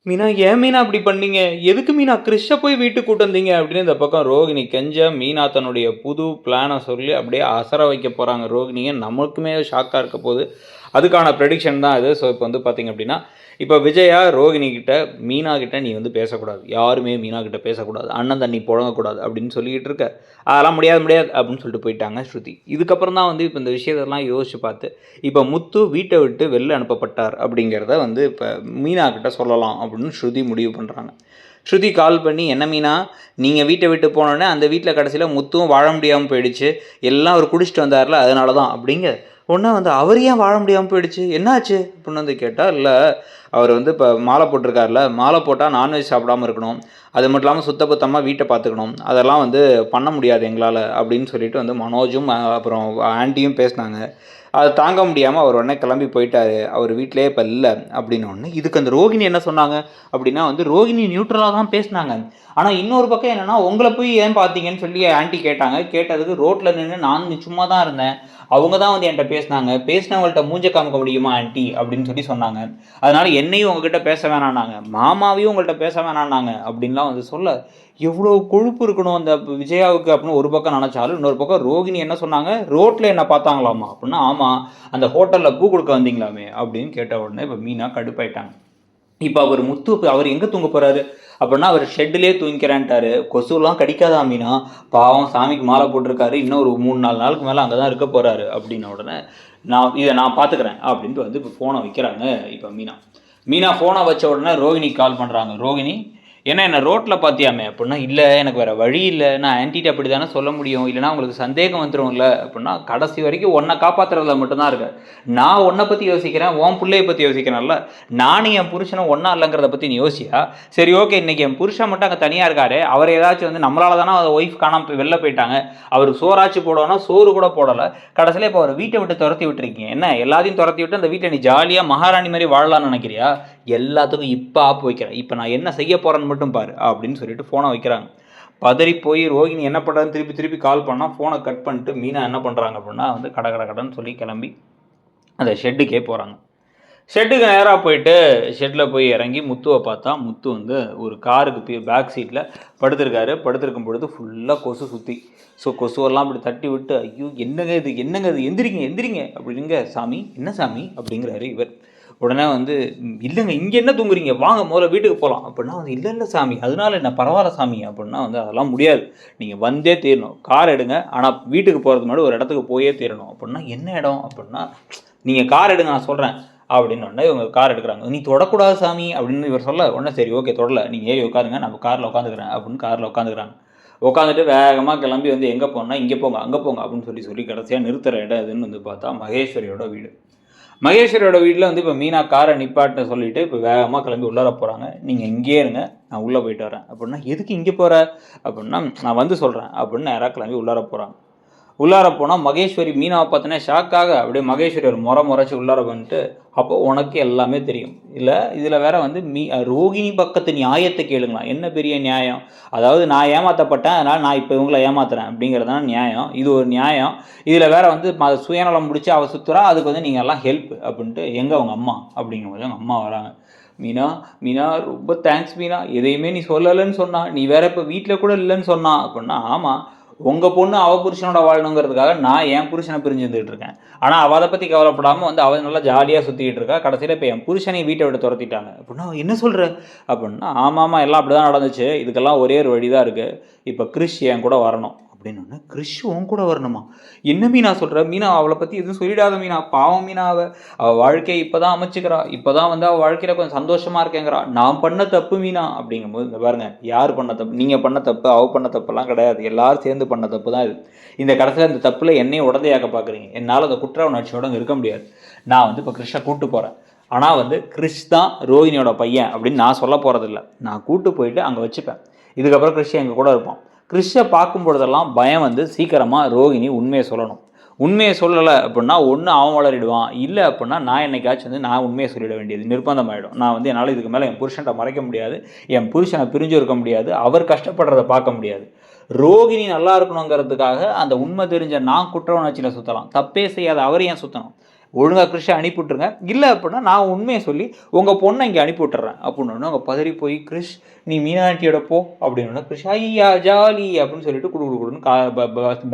மீனா ஏன் மீனா அப்படி பண்ணீங்க? எதுக்கு மீனா கிறிஷ போய் வீட்டுக்கு கூட்டு வந்தீங்க? அப்படின்னு இந்த பக்கம் ரோகிணி கெஞ்ச, மீனா தன்னுடைய புது பிளான சொல்லி அப்படியே அசர வைக்க போறாங்க ரோகிணிய. நமக்குமே ஷாக்கா இருக்க போது. அதுக்கான ப்ரெடிக்ஷன் தான் இது. ஸோ இப்போ வந்து பார்த்தீங்க அப்படின்னா, இப்போ விஜயா ரோகிணி கிட்ட, மீனா கிட்ட நீ வந்து பேசக்கூடாது. யாருமே மீனா கிட்ட பேசக்கூடாது. அண்ணன் தண்ணி புழங்கக்கூடாது அப்படின்னு சொல்லிக்கிட்டு இருக்க. அதெல்லாம் முடியாது முடியாது அப்படின்னு சொல்லிட்டு போயிட்டாங்க ஸ்ருதி. இதுக்கப்புறம் தான் வந்து இப்போ இந்த விஷயத்தெல்லாம் யோசிச்சு பார்த்து, இப்போ முத்து வீட்டை விட்டு வெளில அனுப்பப்பட்டார் அப்படிங்கிறத வந்து இப்போ மீனா கிட்ட சொல்லலாம் அப்படின்னு ஸ்ருதி முடிவு பண்ணுறாங்க. ஸ்ருதி கால் பண்ணி, என்ன மீனா நீங்கள் வீட்டை விட்டு போனோடனே அந்த வீட்டில் கடைசியில் முத்துவும் வாழ முடியாமல் போயிடுச்சு, எல்லாம் அவர் குடிச்சிட்டு வந்தார்ல அதனால தான் அப்படிங்க. ஒன்றா வந்து அவர் ஏன் வாழ முடியாமல் போயிடுச்சு, என்னாச்சு அப்படின்னு வந்து கேட்டால், இல்லை அவர் வந்து இப்போ மாலை போட்டிருக்காருல, மாலை போட்டால் நான்வெஜ் சாப்பிடாமல் இருக்கணும், அது மட்டும் இல்லாமல் சுத்தபத்தமாக வீட்டை பார்த்துக்கணும், அதெல்லாம் வந்து பண்ண முடியாது எங்களால் அப்படின்னு சொல்லிட்டு வந்து மனோஜும் அப்புறம் ஆண்டியும் பேசினாங்க. அது தாங்க முடியாமல் அவர் உடனே கிளம்பி போயிட்டாரு, அவர் வீட்டிலே இப்போ இல்லை அப்படின்னோடனே, இதுக்கு அந்த ரோகிணி என்ன சொன்னாங்க அப்படின்னா வந்து ரோகிணி நியூட்ரலாக தான் பேசினாங்க. ஆனால் இன்னொரு பக்கம் என்னென்னா, உங்களை போய் ஏன் பார்த்தீங்கன்னு சொல்லி ஆண்டி கேட்டாங்க. கேட்டதுக்கு ரோட்டில் நின்று நான் சும்மா தான் இருந்தேன், அவங்க தான் வந்து என்கிட்ட பேசினாங்க, பேசினவங்கள்ட்ட மூஞ்ச காமிக்க முடியுமா ஆண்டி அப்படின்னு சொல்லி சொன்னாங்க. அதனால என்னையும் உங்ககிட்ட பேச வேணான்னாங்க, மாமாவையும் உங்கள்கிட்ட பேச வேணான்னாங்க அப்படின்லாம் வந்து சொல்ல, எவ்வளோ கொழுப்பு இருக்கணும் அந்த விஜயாவுக்கு அப்படின்னு ஒரு பக்கம் நினச்சாலும், இன்னொரு பக்கம் ரோகிணி என்ன சொன்னாங்க, ரோட்டில் என்ன பார்த்தாங்களாமா அப்படின்னா, ஆமாம் அந்த ஹோட்டலில் பூ கொடுக்க வந்தீங்களாமே அப்படின்னு கேட்ட உடனே இப்போ மீனா கடுப்பாயிட்டாங்க. இப்போ அவர் முத்து அவர் எங்கே தூங்க போகிறாரு அப்படின்னா, அவர் ஷெட்டிலே தூங்கிக்கிறேன்ட்டாரு. கொசுலாம் கடிக்காதா மீனா, பாவம் சாமிக்கு மாலை போட்டிருக்காரு, இன்னும் ஒரு 3-4 நாளுக்கு மேலே அங்கே தான் இருக்க போகிறாரு அப்படின்ன உடனே, நான் பார்த்துக்கிறேன் அப்படின்ட்டு வந்து இப்போ ஃபோனை வைக்கிறாங்க. இப்போ மீனா ஃபோனை வச்ச உடனே ரோகிணி கால் பண்ணுறாங்க. ரோகிணி என்ன ரோட்டில் பார்த்தியாமே அப்படின்னா, இல்லை எனக்கு வேறு வழி இல்லை, நான் ஆன்ட்டிகிட்ட அப்படி தானே சொல்ல முடியும், இல்லைனா உங்களுக்கு சந்தேகம் வந்துடும்ல அப்படின்னா, கடைசி வரைக்கும் உன்னை காப்பாற்றுறதுல மட்டும்தான் இருக்கு, நான் உன்னை பற்றி யோசிக்கிறேன், உன் பிள்ளையை பற்றி யோசிக்கிறேன்ல, நானும் என் புருஷனை ஒன்றா இல்லைங்கிறத பற்றி நீ யோசியா? சரி ஓகே, இன்றைக்கி என் புருஷன் மட்டும் அங்கே தனியாக இருக்காரு, அவர் ஏதாச்சும் வந்து நம்மளால தானே அவர் ஒய்ஃப் காணாமல் வெளில போயிட்டாங்க, அவர் சோறாச்சு போடணும், சோறு கூட போடலை, கடைசியில் இப்போ அவர் வீட்டை விட்டு துரத்தி விட்டுருக்கீங்க, என்ன எல்லாத்தையும் துரத்தி விட்டு அந்த வீட்டை நீ ஜாலியாக மகாராணி மாதிரி வாழலான்னு நினைக்கிறியா? எல்லாத்துக்கும் இப்போ ஆப்பு வைக்கிறேன், இப்போ நான் என்ன செய்ய போகிறேன்னு மட்டும் பாரு அப்படின்னு சொல்லிட்டு ஃபோனை வைக்கிறாங்க. பதறி போய் ரோகிணி என்ன பண்ணுறான்னு திருப்பி கால் பண்ணால் ஃபோனை கட் பண்ணிட்டு மீனா என்ன பண்ணுறாங்க அப்படின்னா வந்து கடன் சொல்லி கிளம்பி அந்த ஷெட்டுக்கே போகிறாங்க. ஷெட்டுக்கு நேராக போயிட்டு ஷெட்டில் போய் இறங்கி முத்துவை பார்த்தா, முத்து வந்து ஒரு காருக்கு பேக் சீட்டில் படுத்திருக்கும் பொழுது ஃபுல்லாக கொசு சுற்றி. ஸோ கொசுவெல்லாம் அப்படி தட்டி விட்டு, ஐயோ என்னங்க இது எந்திரிங்க அப்படிங்க. சாமி என்ன சாமி அப்படிங்கிறாரு இவர். உடனே வந்து, இல்லைங்க இங்கே என்ன தூங்குறீங்க, வாங்க முதல்ல வீட்டுக்கு போகலாம் அப்படின்னா வந்து, இல்லை சாமி அதனால என்ன பரவாயில்ல சாமி அப்படின்னா வந்து, அதெல்லாம் முடியாது, நீங்கள் வந்தே தீரணும், கார் எடுங்க, ஆனால் வீட்டுக்கு போகிறதுக்கு முன்னாடி ஒரு இடத்துக்கு போயே தீரணும் அப்படின்னா, என்ன இடம் அப்படின்னா, நீங்கள் கார் எடுங்க நான் சொல்கிறேன் அப்படின்னு உடனே இவங்க கார் எடுக்கிறாங்க. நீ தொடக்கூடாது சாமி அப்படின்னு இவர் சொல்ல உடனே, சரி ஓகே தொடலை, நீங்கள் ஏறி உட்காருங்க, நம்ம காரில் உட்காந்துக்கிறேன் அப்படின்னு காரில் உட்காந்துக்கிறாங்க. உட்காந்துட்டு வேகமாக கிளம்பி வந்து எங்கே போனால் இங்கே போங்க அங்கே போங்க அப்படின்னு சொல்லி கடைசியாக நிறுத்துகிற இடம் எதுன்னு வந்து பார்த்தா மகேஸ்வரியோட வீடு. மகேஸ்வரியோட வீட்டில் வந்து இப்போ மீனா காரை நிப்பாட்ட சொல்லிவிட்டு இப்போ வேகமாக கிளம்பி உள்ளார போகிறாங்க. நீங்கள் இங்கேயே இருங்க, நான் உள்ளே போயிட்டு வரேன் அப்படின்னா, எதுக்கு இங்கே போகிற அப்படின்னா, நான் வந்து சொல்கிறேன் அப்படின்னு நேராக கிளம்பி உள்ளார போகிறாங்க. உள்ளார போனால் மகேஸ்வரி மீனாவை பார்த்தோன்னே ஷாக்காக அப்படியே மகேஸ்வரி ஒரு முறைச்சி உள்ளார வந்துட்டு, அப்போ உனக்கு எல்லாமே தெரியும் இல்லை, இதில் வேற வந்து ரோகிணி பக்கத்து நியாயத்தை கேளுங்களாம். என்ன பெரிய நியாயம், அதாவது நான் ஏமாற்றப்பட்டேன் அதனால் நான் இப்போ இவங்களை ஏமாத்துறேன் அப்படிங்கிறதான நியாயம், இது ஒரு நியாயம், இதில் வேற வந்து சுயநலம் முடிச்சு அவள் சுற்றுறா, அதுக்கு வந்து நீங்கள் எல்லாம் ஹெல்ப் அப்படின்ட்டு, எங்கே அவங்க அம்மா அப்படிங்கும்போது அவங்க அம்மா வராங்க. மீனா ரொம்ப தேங்க்ஸ் மீனா, எதையுமே நீ சொல்லலைன்னு சொன்னா, நீ வேற இப்போ வீட்டில் கூட இல்லைன்னு சொன்னா அப்படின்னா, ஆமாம் உங்கள் பொண்ணு அவள் புருஷனோட வாழணுங்கிறதுக்காக நான் என் புருஷனை பிரிஞ்சுட்டு இருக்கேன், ஆனால் அவள் அதை பற்றி கவலைப்படாமல் வந்து அவள் நல்லா ஜாலியாக சுற்றிக்கிட்டு இருக்கா, கடைசியில் இப்போ என் புருஷனையும் வீட்டை விட்டு துரத்திட்டாங்க அப்படின்னா, என்ன சொல்கிற அப்படின்னா, ஆமாம் எல்லாம் அப்படி தான் நடந்துச்சு, இதுக்கெல்லாம் ஒரே ஒரு வழி தான் இருக்குது, இப்போ கிறிஷ் என் கூட வரணும் அப்படின்னு. கிறிஷ் உன் கூட வரணுமா, என்ன மீனா சொல்கிற மீனா, அவளை பற்றி எதுவும் சொல்லிடாத மீனா, பாவம் மீனா, அவள் வாழ்க்கையை இப்போ தான் அமைச்சுக்கிறா, இப்போ தான் வந்து அவள் வாழ்க்கையில் கொஞ்சம் சந்தோஷமாக இருக்கேங்கிறா, நான் பண்ண தப்பு மீனா அப்படிங்கும்போது, இந்த பாருங்க யார் பண்ண தப்பு, நீங்கள் பண்ண தப்பு அவள் பண்ண தப்புலாம் கிடையாது, எல்லாரும் சேர்ந்து பண்ண தப்பு தான் இது, இந்த கடைசியில் இந்த தப்பில் என்னையும் உடந்தையாக்க பார்க்குறீங்க, என்னால் அந்த குற்ற உணர்ச்சியோட இருக்க முடியாது, நான் வந்து இப்போ கிறிஷை கூப்பிட்டு போகிறேன், ஆனால் வந்து கிறிஷ் தான் ரோஹிணியோட பையன் அப்படின்னு நான் சொல்ல போகிறதில்ல, நான் கூப்பிட்டு போயிட்டு அங்கே வச்சுப்பேன், இதுக்கப்புறம் கிறிஷ் எங்கள் கூட இருப்பான். கிறிஷை பார்க்கும் பொழுதெல்லாம் பயம் வந்து சீக்கிரமாக ரோஹிணி உண்மையை சொல்லணும், உண்மையை சொல்லலை அப்படின்னா ஒன்று அவன் வளரிடுவான், இல்லை அப்படின்னா நான் என்னைக்காச்சும் வந்து நான் உண்மையை சொல்லிட வேண்டியது நிர்பந்தம் ஆகிடும், நான் வந்து என்னால் இதுக்கு மேலே என் புருஷன்ட்ட மறைக்க முடியாது, என் புருஷனை பிரிஞ்சு இருக்க முடியாது, அவர் கஷ்டப்படுறதை பார்க்க முடியாது, ரோகிணி நல்லா இருக்கணுங்கிறதுக்காக அந்த உண்மை தெரிஞ்ச நான் குற்ற உணர்ச்சியில் சுற்றலாம், தப்பே செய்யாத அவர் ஏன் சுற்றணும், ஒழுங்காக கிறிஷை அனுப்பி விட்ருங்க, இல்லை அப்படின்னா நான் உண்மையை சொல்லி உங்கள் பொண்ணை இங்கே அனுப்பி விட்டுறேன் அப்படின்னு அவங்க பதறி போய் கிறிஷ் நீ மீனாண்டியோட போ அப்படின்னா கிறிஷ் ஐயா ஜாலி அப்படின்னு சொல்லிட்டு கொடுன்னு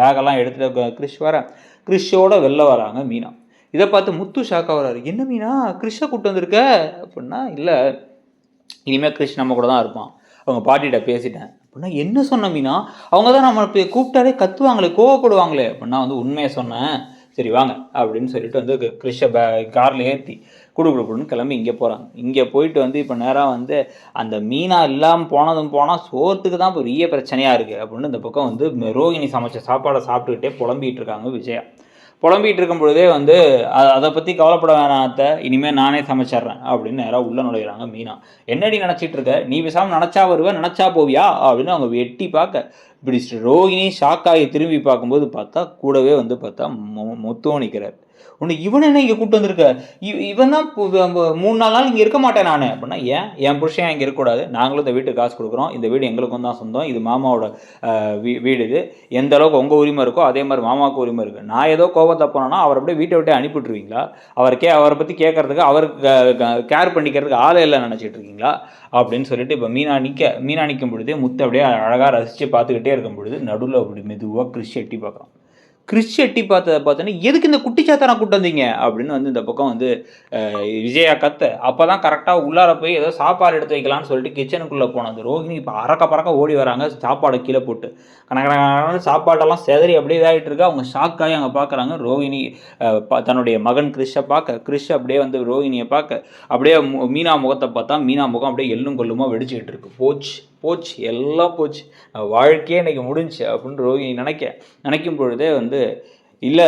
பேக்கெல்லாம் எடுத்துகிட்டு கிறிஷ் கிறிஷோட வெளில வராங்க மீனா. இதை பார்த்து முத்து ஷாக்காக வராரு. என்ன மீனா கிறிஷை கூப்பிட்டு வந்திருக்க அப்படின்னா, இல்லை இனிமேல் கிறிஷ் நம்ம கூட தான் இருப்பான், அவங்க பாட்டிகிட்ட பேசிட்டேன் அப்படின்னா. என்ன சொன்ன மீனா, அவங்க தான் நம்ம கூப்பிட்டாலே கத்துவாங்களே கோவப்படுவாங்களே அப்படின்னா உண்மையை சொன்னேன், சரி வாங்க அப்படின்னு சொல்லிட்டு கிறிஷை காரில் ஏற்றி குடுன்னு கிளம்பி இங்கே போகிறாங்க. இங்கே போயிட்டு இப்போ நேராக அந்த மீனா இல்லாமல் போனால் சோத்துக்கு தான் பெரிய பிரச்சனையாக இருக்குது அப்படின்னு இந்த பக்கம் ரோகிணி சமைச்ச சாப்பாடை சாப்பிட்டுக்கிட்டே புலம்பிகிட்டு இருக்காங்க விஜயா. புலம்பிகிட்டு இருக்கும் பொழுதே அதை பற்றி கவலைப்பட வேணாத்த, இனிமேல் நானே சமைச்சிட்றேன் அப்படின்னு நேராக உள்ளே நுழையிறாங்க மீனா. என்னடி நினச்சிட்டு இருக்க, நீ பேசாமல் நினச்சா வருவேன் நினச்சா போவியா அப்படின்னு அவங்க வெட்டி பார்க்க இப்படி ரோகிணி ஷாக்காகி திரும்பி பார்க்கும்போது பார்த்தா கூடவே பார்த்தா முத்துவம் நிற்கிறார். உன்னை இவன் என்ன இங்கே கூப்பிட்டு வந்திருக்க, இவன் தான் 3-4 நாள் இங்கே இருக்க மாட்டேன் நான் அப்படின்னா. ஏன் என் புருஷன் இங்கே இருக்கக்கூடாது, நாங்களும் இந்த வீட்டுக்கு காசு கொடுக்குறோம், இந்த வீடு எங்களுக்கும் தான் சொந்தம், இது மாமாவோட வீடு, இது எந்த அளவுக்கு உங்கள் உரிமை இருக்கோ அதே மாதிரி மாமாவுக்கு உரிமை இருக்குது. நான் ஏதோ கோபத்தை போனேன்னா அவர் அப்படியே வீட்டை விட்டே அனுப்பிவிட்ருவீங்களா, அவரை பற்றி கேட்கறதுக்கு அவருக்கு கேர் பண்ணிக்கிறதுக்கு ஆளே இல்லை நினச்சிட்டு இருக்கீங்களா அப்படின்னு சொல்லிட்டு இப்போ மீனா நிற்கும் பொழுதே முத்து அப்படியே அழகாக ரசித்து பார்த்துக்கிட்டே இருக்கும் பொழுது நடுவில் அப்படி மெதுவாக கிறிஷ் எட்டி பார்க்குறான். கிறிஷ் எட்டி பார்த்தோன்னே எதுக்கு இந்த குட்டி சாத்தானா கூட்டு வந்தீங்க அப்படின்னு இந்த பக்கம் விஜயா கத்த. அப்போ தான் கரெக்டாக உள்ளார போய் ஏதோ சாப்பாடு எடுத்து வைக்கலான்னு சொல்லிட்டு கிச்சனுக்குள்ளே போனது ரோகிணி இப்போ பறக்க ஓடி வராங்க, சாப்பாடை கீழே போட்டு கணக்கான சாப்பாடெல்லாம் செதறி அப்படியே இதாகிட்டு இருக்கு. அவங்க ஷாக்காகி அங்கே பார்க்குறாங்க. ரோகிணி தன்னுடைய மகன் கிறிஷை பார்க்க, கிறிஷ் அப்படியே ரோகிணியை பார்க்க, அப்படியே மீனா முகத்தை பார்த்தா மீனா முகம் அப்படியே எள்ளும் கொள்ளுமா வெடிச்சுக்கிட்டு இருக்கு. போச்சு எல்லாம் போச்சு, வாழ்க்கையே இன்றைக்கி முடிஞ்சு அப்படின்னு ரோகிணி நினைக்கும் பொழுதே இல்லை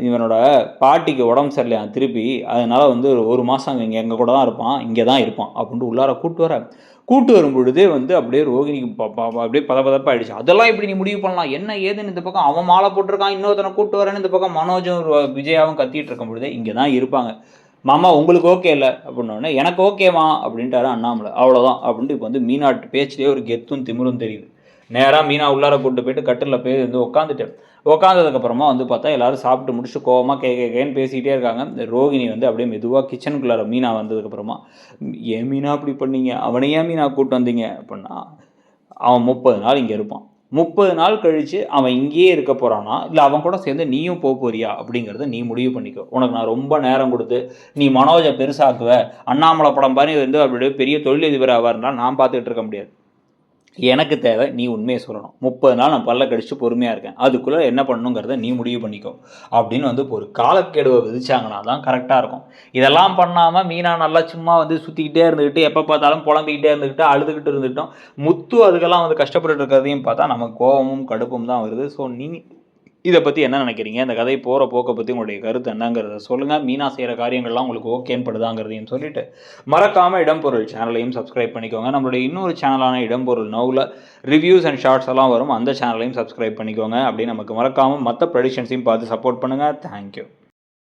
இவனோட பாட்டிக்கு உடம்பு சரியில்லையா திருப்பி, அதனால் ஒரு மாதம் எங்கள் கூட தான் இருப்பான், இங்கே தான் இருப்பான் அப்படின்ட்டு உள்ளார கூட்டு வரும் பொழுதே அப்படியே ரோகிணிக்கு அப்படியே பதப்பதாயிடுச்சு. அதெல்லாம் இப்படி நீ முடிவு பண்ணலாம், என்ன ஏதுன்னு இந்த பக்கம் அவன் மாலை போட்டிருக்கான், இன்னொருத்தனை கூட்டு வரேன்னு இந்த பக்கம் மனோஜும் விஜயாவும் கத்திட்டு இருக்கும் பொழுதே இங்கே தான் இருப்பாங்க. மாமா உங்களுக்கு ஓகே இல்லை அப்படின்னோடனே எனக்கு ஓகேமா அப்படின்ட்டாரு அண்ணாமலை. அவ்வளோதான் அப்படின்ட்டு இப்போ மீனாட்டு பேச்சிலே ஒரு கெத்தும் திமிரும் தெரியுது. நேராக மீனா உள்ளார கூட்டு போயிட்டு கட்டில் போய் உட்காந்ததுக்கப்புறமா பார்த்தா எல்லாரும் சாப்பிட்டு முடிச்சுட்டு கோவமாக கேன்னு பேசிக்கிட்டே இருக்காங்க. ரோகிணி அப்படியே மெதுவாக கிச்சனுக்குள்ளார மீனா வந்ததுக்கப்புறமா, ஏன் மீனா அப்படி பண்ணீங்க, அவனை ஏன் மீனா கூப்பிட்டு வந்தீங்க அப்படின்னா, அவன் 30 நாள் இங்கே இருப்பான், 30 நாள் கழித்து அவன் இங்கேயே இருக்க போகிறானா இல்லை அவன் கூட சேர்ந்து நீயும் போறியா அப்படிங்கிறத நீ முடிவு பண்ணிக்கோ. உனக்கு நான் ரொம்ப நேரம் கொடுத்து நீ மனோஜை பெருசாக்குவ, அண்ணாமலை படம் பாரு அப்படியே பெரிய தொழிலதிபர் ஆவார்னா நான் பார்த்துக்கிட்டு இருக்க முடியாது. எனக்கு தேவை நீ உண்மையை சொல்லணும். 30 நாள் நான் பல்ல கடிச்சு பொறுமையாக இருக்கேன், அதுக்குள்ளே என்ன பண்ணணுங்கிறத நீ முடிவு பண்ணிக்கோ அப்படின்னு இப்போ ஒரு காலக்கெடுவை விதிச்சாங்கன்னா தான் கரெக்டாக இருக்கும். இதெல்லாம் பண்ணாமல் மீனா நல்லா சும்மா சுற்றிக்கிட்டே இருந்துக்கிட்டு எப்போ பார்த்தாலும் புலம்பிக்கிட்டே இருந்துக்கிட்டு அழுதுகிட்டு இருந்துக்கிட்டோம். முத்து அதுக்கெல்லாம் கஷ்டப்பட்டு இருக்கிறதையும் பார்த்தா நமக்கு கோபமும் கடுப்பும் தான் வருது. ஸோ இதை பற்றி என்ன நினைக்கிறீங்க, இந்த கதை போகிற போக்கை பற்றி உங்களுடைய கருத்து என்னங்கிறத சொல்லுங்கள். மீனா செய்கிற காரியங்கள்லாம் உங்களுக்கு ஓகேன்னு படுதாங்கிறதையும் சொல்லிவிட்டு மறக்காமல் இடம்பொருள் சேனலையும் சப்ஸ்கிரைப் பண்ணிக்கோங்க. நம்மளுடைய இன்னொரு சேனலான இடம்பொருள் நவுல ரிவ்யூஸ் அண்ட் ஷார்ட்ஸ் எல்லாம் வரும், அந்த சேனலையும் சப்ஸ்கிரைப் பண்ணிக்கோங்க. அப்படி நமக்கு மறக்காமல் மற்ற ப்ரெடிக்ஷன்ஸையும் பார்த்து சப்போர்ட் பண்ணுங்கள். தேங்க்யூ.